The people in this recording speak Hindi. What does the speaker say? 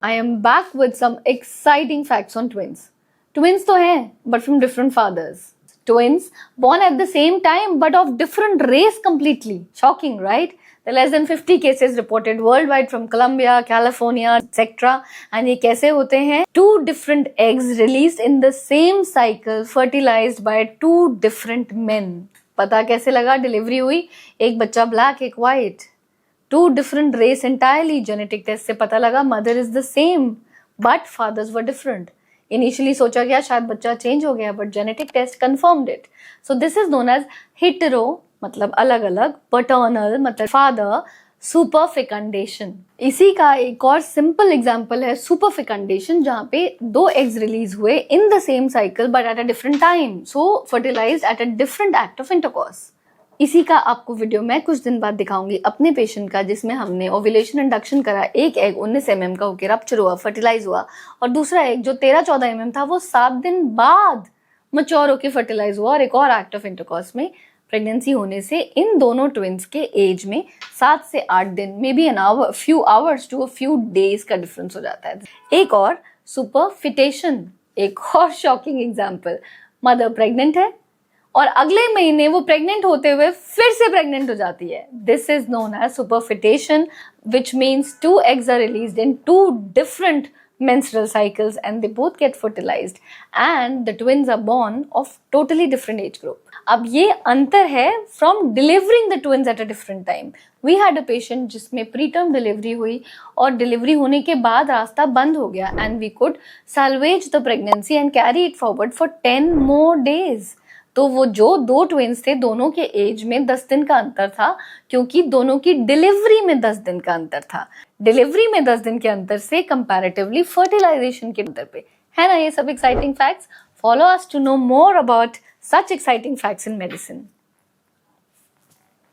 I am back with some exciting facts on twins. Twins तो हैं, but from different fathers. Twins born at the same time, but of different race completely. Shocking, right? There are less than 50 cases reported worldwide from Colombia, California, etc. And ये कैसे होते हैं? Two different eggs released in the same cycle, fertilized by two different men. पता कैसे लगा? डिलीवरी हुई, एक बच्चा ब्लैक, एक white. Two different race entirely. Genetic test से पता लगा mother is the same but fathers were different. Initially सोचा गया शायद बच्चा change हो गया but genetic test confirmed it. So this is known as hetero मतलब अलग अलग, paternal मतलब father, superfecundation. इसी का एक और simple example है superfecundation जहाँ पे दो eggs release हुए in the same cycle but at a different time. So fertilized at a different act of intercourse. इसी का आपको वीडियो मैं कुछ दिन बाद दिखाऊंगी अपने पेशेंट का जिसमें हमने ओव्यूलेशन इंडक्शन करा. एक एग 19 mm का होकर रप्चर हुआ, फर्टिलाइज हुआ, और दूसरा एग जो 13-14 mm था वो 7 दिन बाद मच्योर होकर फर्टिलाइज हुआ. और एक और एक्ट ऑफ इंटरकॉर्स में प्रेगनेंसी होने से इन दोनों ट्विंस के एज में 7 से 8 दिन, may be an hour, few hours to a few days का डिफरेंस हो जाता है. एक और सुपरफिटेशन, एक और शॉकिंग एग्जाम्पल. मदर प्रेग्नेंट है और अगले महीने वो प्रेग्नेंट होते हुए फिर से प्रेग्नेंट हो जाती है. This is known as superfetation, which means two eggs are released in two different menstrual cycles and they both get fertilized and the twins are born of totally different age group. अब ये अंतर है from delivering the twins at a different time. We had a patient जिसमें preterm delivery हुई और डिलीवरी होने के बाद रास्ता बंद हो गया and we could salvage the pregnancy and carry it forward for 10 more days. तो वो जो दो ट्विंस थे दोनों के एज में 10 दिन का अंतर था क्योंकि दोनों की डिलीवरी में 10 दिन का अंतर था. डिलीवरी में 10 दिन के अंतर से कंपैरेटिवली फर्टिलाइजेशन के अंतर पे है ना ये सब exciting facts. Follow us to know more about such exciting facts in medicine.